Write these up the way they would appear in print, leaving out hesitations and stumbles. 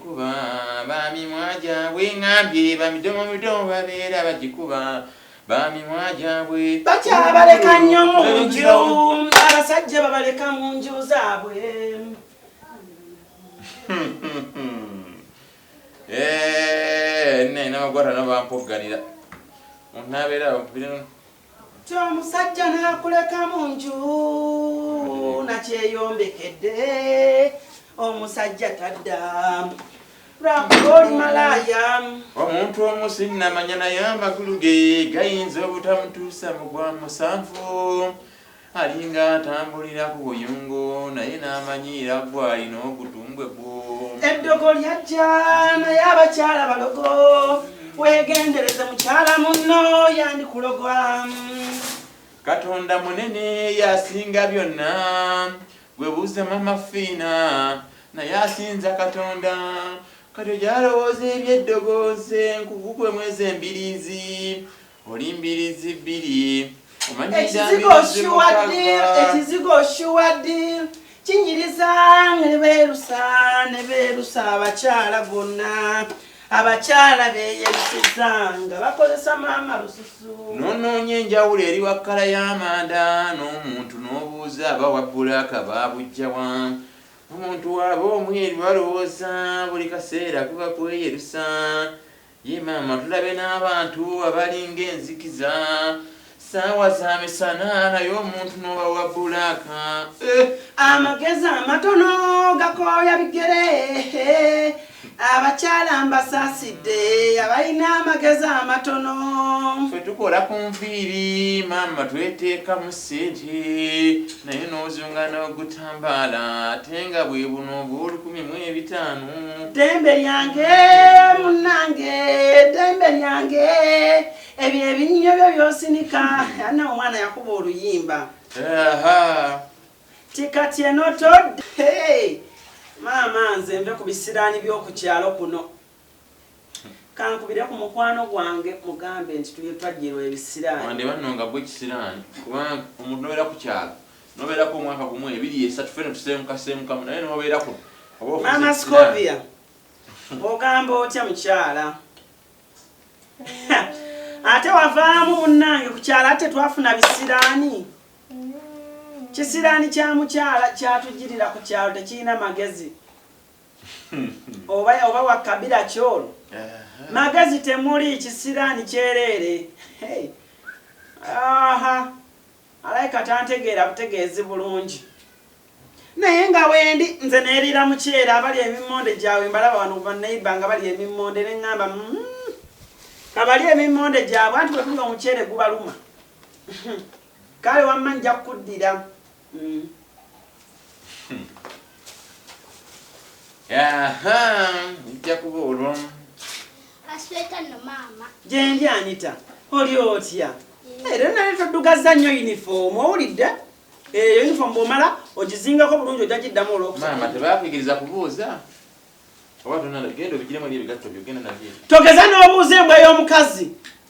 bagikuba bami mwaja bwengambye bamidomo midomo babeera bagikuba bami mwaja bwe bakyabaleka nnyo mu nju abasajja babaleka mu nju zaabwe namagwata nabampoganira onabeera omusajja nakuleka mu nju nakyeyombekedde omusajja tadda lwakuba oli malaaya omuntu omu sinnamanya naye amakulu ge gayinza obutamutuusa mu gwa musanvu alinga atambulira ku buyungu naye n'amanyiira gwalina ogutumbwe bwo eddogo lyajja naye abakyala balogo wegendereze mukyala munno yandikulogwa katonda munene yasinga byonna gwe buuze mama fiina naye asinza katonda kati gyalowooza ebyeddogoze nkugugwe mwezi embirizi oli mbirizi bbiri ekizigo oshuwaddi kinyiriza ne beerusa abakyala bonna abakyala beeyerusizanga bakozesa maama lususu noonoonya enjawulo eri wakkala y'amanda n'omuntu n'obuuza aba wa bbulaaka baabujjawa omuntu waaba omweru balowooza buli kaseera kuba kweyerusa ye maama tulabe n'abantu abalinga enzikiza saawa za misana naye omuntu n'oba wa bbulaaka amagezi amatono gakooya bigere abakyala mbasaasidde abalina amagezi amatono ffe tukola ku nviiri maama tweteekamu ssente naye n'ozunga n'ogutambaala ate nga bwe buno obw'olukumi-mu-ebitaano ddembe lyange munnange ddembe lyange ebyo ebinnyo byo byosinika ana omwana yakuba oluyimba tikati enotodde maama nze nve ku bisiraani by'okukyalo kuno kankubire ku mukwano gwange mugambe nti tulye twajjirwa ebisiraani wande bannonga gwe kisiraani kubanga omuntu nobeera ku kyalo nobeerako omwaka gumu ebiri esatu fena tuseemukaseemukamu naye nobeerako maama Scovia ogamba otya mukyala ate wavaamu munnange ku kyalo ate twafuna bisiraani kisiraani kya mukyala kyatujjirira ku kyalo tekirina magezi oba wakabira kyolo magezi temuli kisiraani kyereere alayika tantegeera butegeezi bulungi naye nga wendi nze neerira mukyere abali emimmonde gyabwe mbalaba wano banneiba nga bali emimmonde neŋŋamba kabali emimmonde gyabwe anti bwe tuli omukyere gubaluma kale wamma nja kuddira nja kuba olwo gyendi Anita oli otya era nale toddugaza nnyo yunifoomu owulidde eyo yunifoomu bw'omala ogizingako bulungi ojja giddamu olwokusoma tebakuyigiriza kubuuza oba genda obigiremu eri ebigatto byo genda nabyo togeza n'obuuza embwa y'omukazi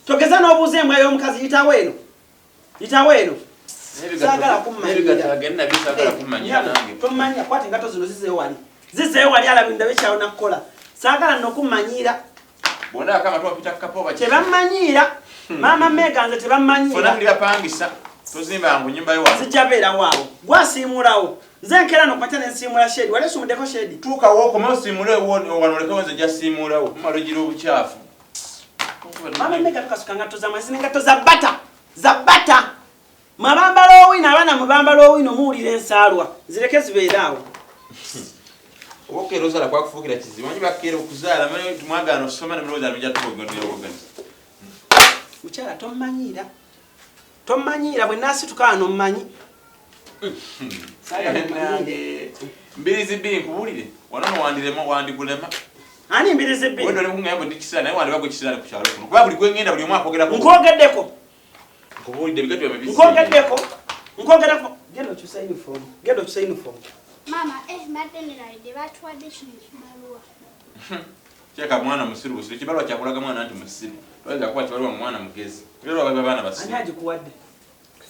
togeza n'obuuza embwa y'omukazi yitawo eno saagala kummanyira kwata engato zino zizeewo wali alabinda bekyawo nakukola saagala nokummanyiira tebammanyiira maama Meganze tebammanyiira zijja beerawo awo gwasiimulawo nze nkera nokwata nensiimula shedi wali osumuddeko shedi tuukawo okoma osiimule wanolekewo nze gyasiimulawo kumala ogira obukyafu maama Mega tukasuka ngatto za mwezi n'engatto za bbata mwabambala owino abaana mwebambala owino muwulira ensaalwa zireke zibeere awo oba okeera ozaala kwakufuukira kizibu manyi bakeera okuzaala tumwagaana osoma nemulowooza nbijja tuboganirawoganiza mukyala tommanyiira bwe naasitukaa nommanyi mbirizi bbiri nkubuulire wanono wandigulema ani mbirizi bbiri wendo olimukuŋŋayambo ndi kisiraani naye wandibagwe kisiraani ku kyalo kuno kuba buli gwengenda buli omu akwogerako nkwogeddeko nkubuulidde bigatto bya nkwogerako genda okyusa uniform mama mbadde neraidde batuwadde kino ekibaluwa kyeka mwana musiru busiru ekibaluwa kyakulaga mwana nti musiru twaza kuba kibaluwa mu mwana mugezi ebibaluwa biba baana basiru ani agikuwadde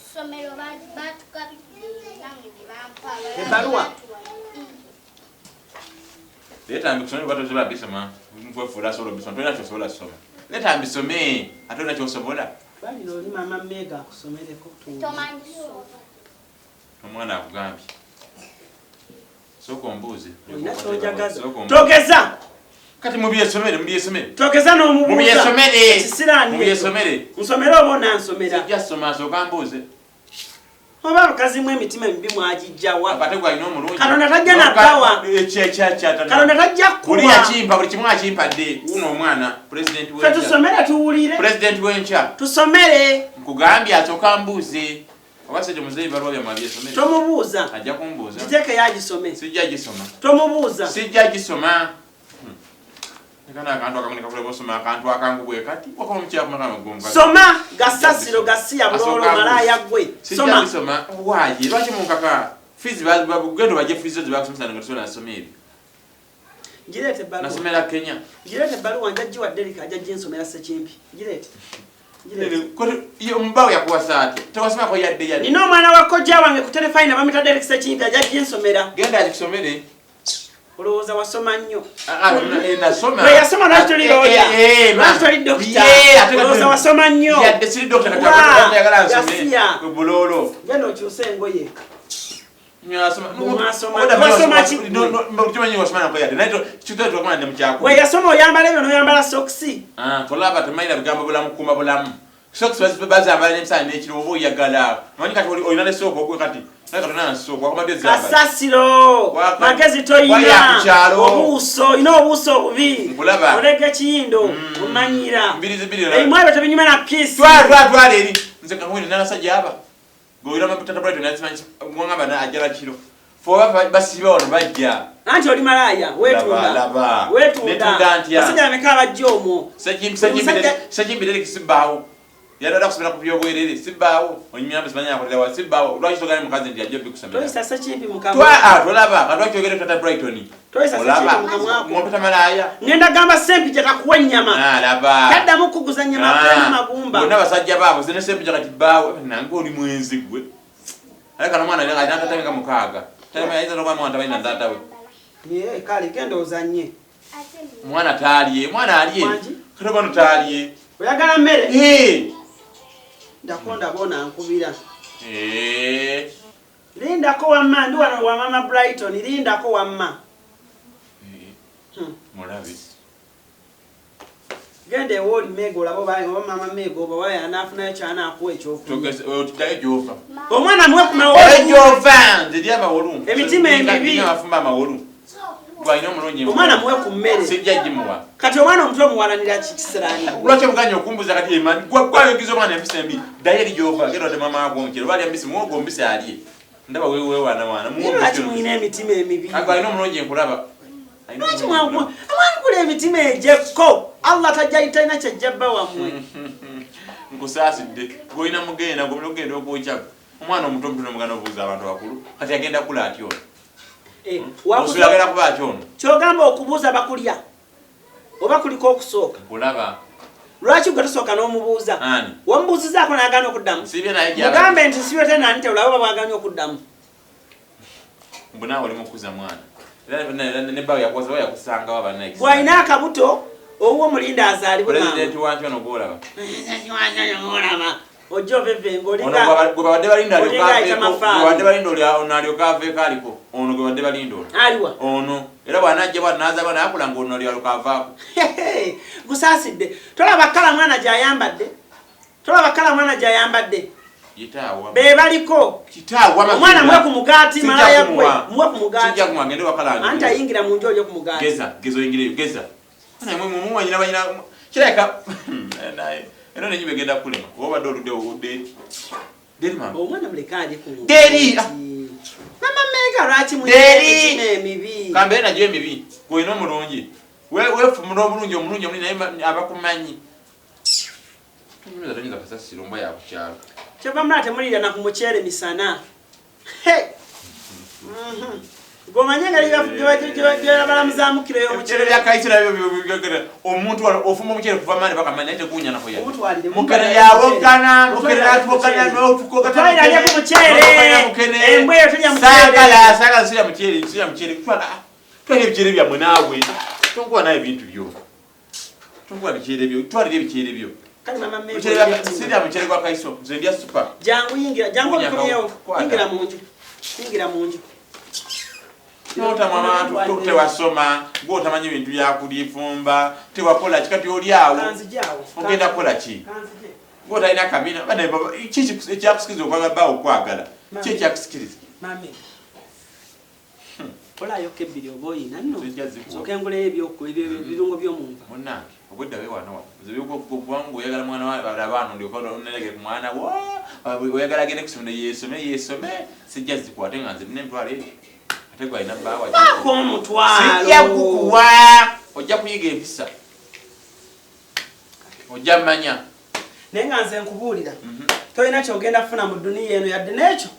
ssomero batukabidde nange ne bampa ebbaluwa leta mbisome bato zola bisoma mfufula solo bisoma tona chosola soma leta mbisome atona chosobola bali no li mama mega kusomereko omwana akugambye soko mbuzi togeza kati mubyesomere togeza n'omubuuza mubyesomere nsomera obona nsomera sijja soma soka mbuze oba abakazimu emitima emibi mwagijjawa apate gwalina omulungi Katonda tajja nabbawa Katonda tajja kuwa buli yakimpa buli kimu akimpadde uno omwana president w'enkya tusomere tuwulire president w'enkya tusomere nkugambye asooka mbuuze obasajja muzeeyi balwa bya mabyesomere tomubuuza ajja kumbuuza giteeke yagisome sijja gisoma tomubuuza sijja gisoma nekana akantu akamunika kule bosoma akantu akangu bwe kati wakoma mukyakumaka gomba soma gasasiro gasiya bulolo malaya gwe sijja gisoma waje lwaki munkaka fees bagendo baje fees zibakusomesa nga tusona nasomeri girete baluwa nasomera Kenya girete baluwa njajji wa Derek ajajje nsomera Sekimpi girete iyo mbawo yakuwasate tewasoma ko yadde nino omwana wa kojja wange ku telefone bamita Derek Sekimpi ajajje nsomera genda agisomere olowooza wasoma nnyo nasoma we yasoma lwaki tuli looya lwaki tuli dokita olowooza wasoma nnyo yadde siri dokita katayagala nsome bulolo genda okyuse engoye we yasoma oyambala ebyo n'oyambala sokisi tolaba temayina bigambo bulamu kukumba bulamu sokisi bazambala n'emisana n'ekiro oba oyagala manyi kati olina nesooko ogwe kati kasasiro magezi toyina obuuso olina obuuso obubi olega ekiyindo omanyira emwabyo tebinyuma na piisi twala eri nze kamuwini nanasajja aba goyira maputata bwalito nazimanyi mwangamba na ajala kiro foba basiba wano bajja anti oli malaya wetunda basajja bameka abajja omwo Sekimpi Derek sibaawo yadada kusomera ku byobwerere sibaawo onyambe simanya akolera sibaawo lwaki togane mukazi ndi ajja bikusomera toyisa Sekimpi mukamwa tolaba kadwa kyogere tata Brighton toyisa Sekimpi mukamwako mwapita malaya ngenda gamba Sempija takuwa ennyama laba taddamu kuguza nnyama kulemu magumba bonna basajja baabo zine Sempija kati baawo nange oli mwenzi gwe aleka nomwana alina tatamika mukaaga tamayinza nokwa mwana tabalina ndata we kale genda ozanye mwana talye mwana alye kati bano talye oyagala mmere ndakonda bona nkubira lindako wamma ndi wano wa mama Brighton lindako wamma mulabi gende woli mego labo bayi oba mama mego oba waya anafunayo kyana akuwa ekyofa omwana muwe kumawofa nziri amawolu emitima emibi abafumba amawolu gwalina omulungi omwana muwe ku mmere sijja gimuwa kati omwana omutwe omuwalanira kikisirani lwaki omuganya okumbuza kati emani gwayogiza omwana embisi embi ddayo eri gyofa genda wadde mama agwonkero oba alya mbisi muwogo mbisi alye ndaba wewewana lwaki muyina emitima emibi alina omulungi enkulaba lwaki mwangula emitima egyekko Allah tajjayitayina kyajjabba wammwe nkusaasidde gwolina mugenda gogenda okwokyago omwana omuto omutono mugana obuuza abantu bakulu kati agenda kula atyo osuyagala kuba atyono kyogamba okubuuza bakulya oba kuliko okusooka kulaba lwaki gwe tosooka n'omubuuza wamubuuzizaako n'agaana okuddamu mugambe nti siwe tena nti olaba bwaganye okuddamu mbunaawe oli mukuza mwana nebbawe yakusangawo abannex bw'alina akabuto owuwo mulinde azaalibwe pulezidenti wankyo ono gwolaba ojja ovevenga gwe babadde balinda alyoka aveeko aliko ono gwe badde balinda aliwa ono era bw'anajja bwanaazaba nayakula ngaono alyoka avaako gusaasidde tolaba kala mwana gy'ayambadde kitaawa be baliko omwana muwe ku mugaati malaya gwe muwe ku mugaati anti ayingira mu nju ojo ku mugaati geza oyingireyo geza mumwanyina banyina kireka eno nenyumba egenda kulema obadde oludde omwana muleka alye ku deri mama mega lwaki muyina emibi kambe najo emibi gwolina omulungi wefumula omulungi omulungi naye abakumanyi tonyumiza kasasiro mba yakukyalo kyova mulala temulira na ku muceere misana gomanye nga balamuzaamukiro y'omuceere byakaisira omuntu ofuma omuceere kuva mani bakamanya naye tegunyanaho mukene yawogana mukene atwogana n'otukogatwaliralye ku muceere embweyo tulya muceere saagala sirya muceere kutwala twali ebikere byammwe naawe tonkuwa naye ebintu byo tonkuwa bikere byo twalire ebikere byo kale mama mmembe sirya mukyere gwa kaiso nze ndya super jangu yingira jangu otuyewo yingira munju notamwa abantu tewasoma ng'otamanyi bintu byakulifumba tewakola kikati oli awo ogenda kukola ki ng'otalina kabina ekyakusikiriza okwagala okwagala ki ekyakusikiriza olayo kebbiri oba oyina nno okengula ebirungo by'omunva munnange obwedda weewano kubanga oyagala mwana abaana onelege ku mwana oyagala agende kusoma yeesome sijja zikwate nga nze nina emitwalo ebyo ate gwalina bbaawa sijja kukuwa ojja kuyiga empisa ojja mmanya naye nga nze nkubuulira tolina kyogenda kufuna mu dduniya eno yadde n'ekyo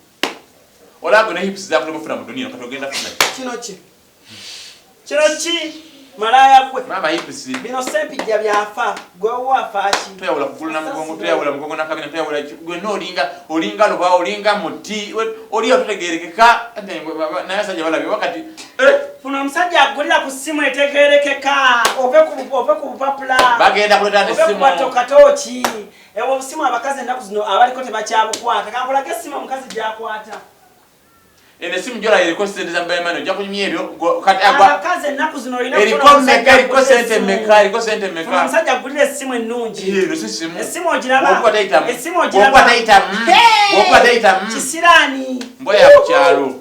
olago ne hips zakulema ofuna mu dduniya kati ogenda kufuna kino ki malaya gwe mama hips bino sempijja byafa gwe wafa ki toyawula kugulu na mugongo toyawula mugongo na kabina toyawula gwenna olinga luba olinga muti oli otutegerekeka naye asajja balabye wakati funo omusajja agulira ku ssimu etegerekeka ove ku bupapula bagenda kuleta nessimu katooki ewo obusimu abakazi ennaku zino abaliko tebakyabukwata kankulage essimu omukazi gyakwata ene simu jola eriko sente za mbayimani ojja kunyumya ebyo kati abakazi ennaku zino olina eriko sente meka omusajja agulira essimu ennungi essimu ogiraba kisiraani mboya ku kyalo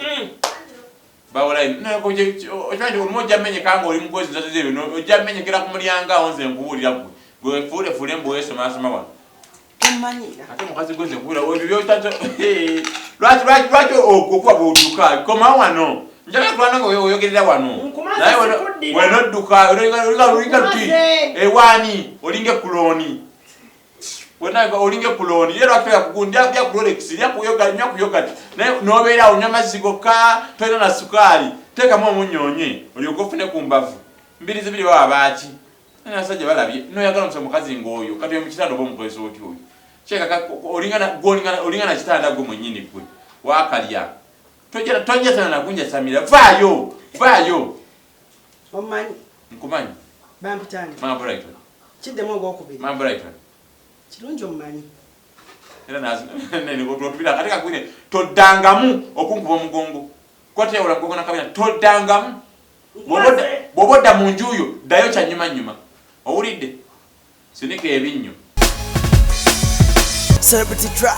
bawulayi okimanyi olumu ojja mmenyeka nga oli mugozi nzazizo ebyo ojja mmenyekera ku mulyango awo nze nkubuulira gwe gwefuulefuule embu weesoma wano ate mukazi gwenze nkubuulira ebyo byotata lwaki okuba bwodduka koma wano njagala kulwana nga oyogerera wano naye wenodduka olinga luti ewaani olinga ekuloni olinga ekuloni ye lwakiteka kugundi lya ku rolex lya ku yogati naye nobeera onywa mazzi gokka tolina na sukaali teekamu omunyonye olyoke ofune ku mbavu mbiri zibiri baba baaki naye abasajja balabye noyagala omusa mukazi ng'oyo kati mukitanda oba omukozesa oti oyo kyekaka olinga na kitanda gwe mwennyini gwe wakalya tojjatana nakunjasamira vaayo omanyi nkumanyi bampitani mama Brighton kiddemu ogwokubiri mama Brighton kirungi omumanyi era otubira kati kakwine toddangamu okunkuba omugongo kwateyawula mugongo nakabina toddangamu bw'oba odda mu njuyo ddayo kyanyumanyuma owulidde sinika ebinnyo Celebrity track.